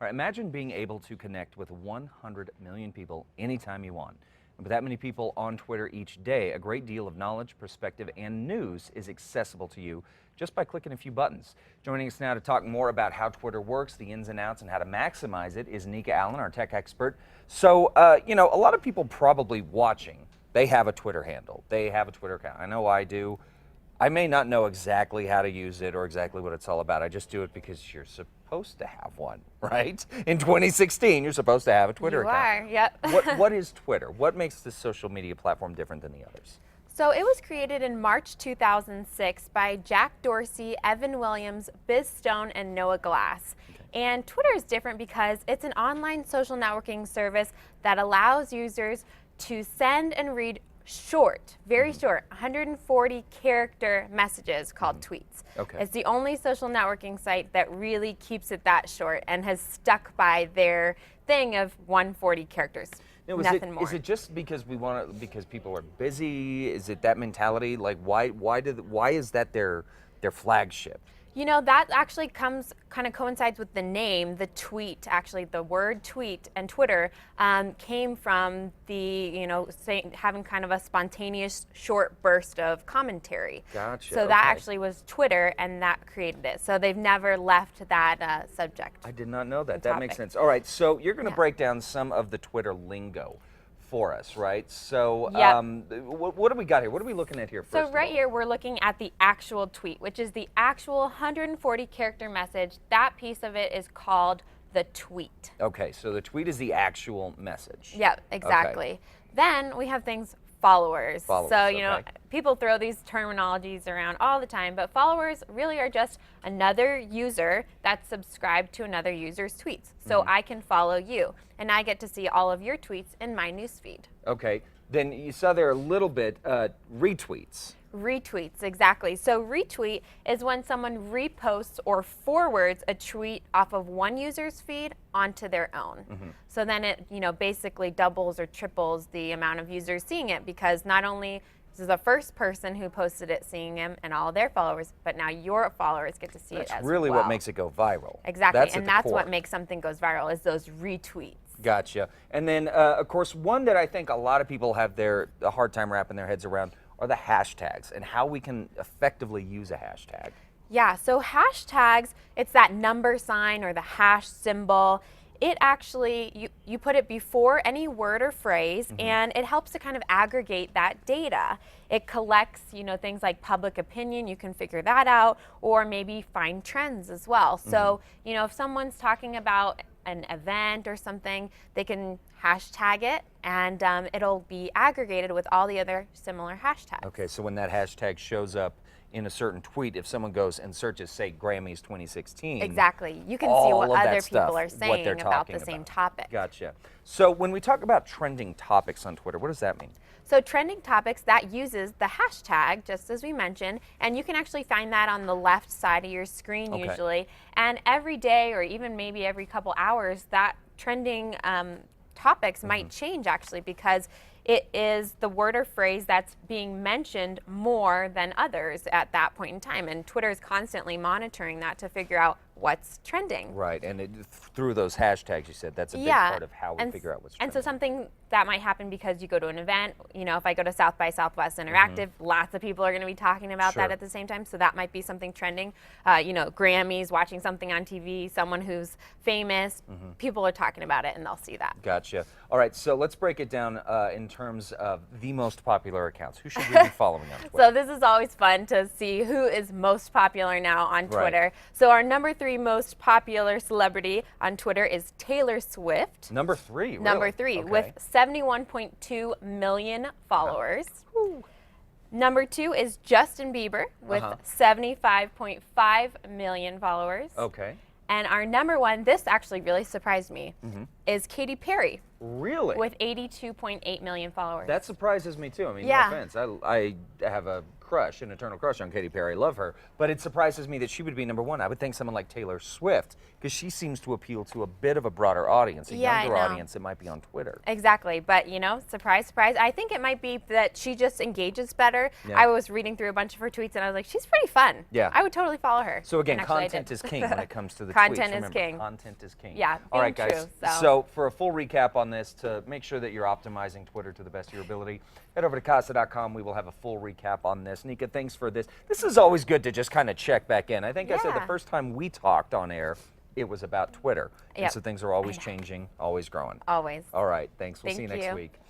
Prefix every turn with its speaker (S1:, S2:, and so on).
S1: All right, imagine being able to connect with 100 million people anytime you want. And with that many people on Twitter each day, a great deal of knowledge, perspective, and news is accessible to you just by clicking a few buttons. Joining us now to talk more about how Twitter works, the ins and outs, and how to maximize it is Nika Allen, our tech expert. So, a lot of people probably watching, they have a Twitter handle. They have a Twitter account. I know I do. I may not know exactly how to use it or exactly what it's all about. I just do it because you're supposed to have one, right? In 2016, you're supposed to have a Twitter account.
S2: You are, yep.
S1: What is Twitter? What makes this social media platform different than the others?
S2: So it was created in March 2006 by Jack Dorsey, Evan Williams, Biz Stone, and Noah Glass. Okay. And Twitter is different because it's an online social networking service that allows users to send and read short, very short, 140 character messages called tweets.
S1: Okay.
S2: It's the only social networking site that really keeps it that short and has stuck by their thing of 140 characters.
S1: Now,
S2: Nothing more.
S1: Is it just because because people are busy? Is it that mentality? Like why is that their flagship?
S2: You know, that actually kind of coincides with the name, the tweet. Actually, the word tweet and Twitter came from having kind of a spontaneous short burst of commentary.
S1: Gotcha.
S2: So that actually was Twitter, and that created it. So they've never left that subject.
S1: I did not know that. That makes sense. All right, so you're going to break down some of the Twitter lingo for us, right? So what do we got here? What are we looking at here first?
S2: So right here we're looking at the actual tweet, which is the actual 140 character message. That piece of it is called the tweet.
S1: Okay, so the tweet is the actual message.
S2: Yep, exactly. Okay. Then we have things followers. So, people throw these terminologies around all the time, but followers really are just another user that's subscribed to another user's tweets. So I can follow you, and I get to see all of your tweets in my newsfeed.
S1: Okay, then you saw there a little bit retweets.
S2: Retweets, exactly. So retweet is when someone reposts or forwards a tweet off of one user's feed onto their own. So then it, basically doubles or triples the amount of users seeing it, because not only is the first person who posted it seeing him and all their followers, but now your followers get to see it as well.
S1: That's really what makes it go viral.
S2: Exactly, and that's what makes something goes viral, is those retweets.
S1: Gotcha. And then, of course, one that I think a lot of people have a hard time wrapping their heads around are the hashtags, and how we can effectively use a hashtag.
S2: Yeah, so hashtags, it's that number sign or the hash symbol. It actually, you put it before any word or phrase, and it helps to kind of aggregate that data. It collects, things like public opinion, you can figure that out, or maybe find trends as well. So, if someone's talking about an event or something, they can hashtag it, and it'll be aggregated with all the other similar hashtags.
S1: Okay, so when that hashtag shows up in a certain tweet, if someone goes and searches, say, Grammys 2016.
S2: Exactly. You can see what other people are saying about the same topic.
S1: Gotcha. So when we talk about trending topics on Twitter, what does that mean?
S2: So trending topics, that uses the hashtag, just as we mentioned, and you can actually find that on the left side of your screen usually. And every day, or even maybe every couple hours, that trending topics might change actually, because it is the word or phrase that's being mentioned more than others at that point in time. And Twitter is constantly monitoring that to figure out what's trending.
S1: Right, and through those hashtags you said, that's a big part of how we figure out what's trending.
S2: And so something that might happen because you go to an event, if I go to South by Southwest Interactive, lots of people are going to be talking about that at the same time, so that might be something trending. Grammys, watching something on TV, someone who's famous, people are talking about it and they'll see that.
S1: Gotcha. All right, so let's break it down in terms of the most popular accounts. Who should we be following on Twitter?
S2: So this is always fun to see who is most popular now on Twitter. So our number 3 most popular celebrity on Twitter is Taylor Swift.
S1: Number 3, really?
S2: Number 3, with 71.2 million followers. Wow. Number 2 is Justin Bieber with 75.5 million followers.
S1: Okay.
S2: And our number 1, this actually really surprised me, is Katy Perry.
S1: Really?
S2: With 82.8 million followers.
S1: That surprises me too. I mean, no offense. I have a crush, an eternal crush on Katy Perry. Love her. But it surprises me that she would be number one. I would think someone like Taylor Swift, because she seems to appeal to a bit of a broader audience, a
S2: Yeah, I
S1: younger
S2: know.
S1: audience that might be on Twitter.
S2: Exactly, but you know, surprise, surprise. I think it might be that she just engages better.
S1: Yeah.
S2: I was reading through a bunch of her tweets and I was like, she's pretty fun.
S1: Yeah.
S2: I would totally follow her.
S1: So again,
S2: And actually I
S1: content
S2: did.
S1: is king when it comes to the tweets.
S2: Content is
S1: Remember,
S2: king.
S1: Content is king.
S2: Yeah,
S1: All right,
S2: being
S1: guys.
S2: true, so.
S1: So for a full recap on this, to make sure that you're optimizing Twitter to the best of your ability, head over to Casa.com. We will have a full recap on this. Nika, thanks for this. This is always good to just kind of check back in. I think I said the
S2: Yeah.
S1: first time we talked on air, it was about Twitter. And
S2: Yep.
S1: so things are always changing, always growing.
S2: Always.
S1: All right, thanks. We'll
S2: Thank
S1: see you next
S2: you.
S1: week.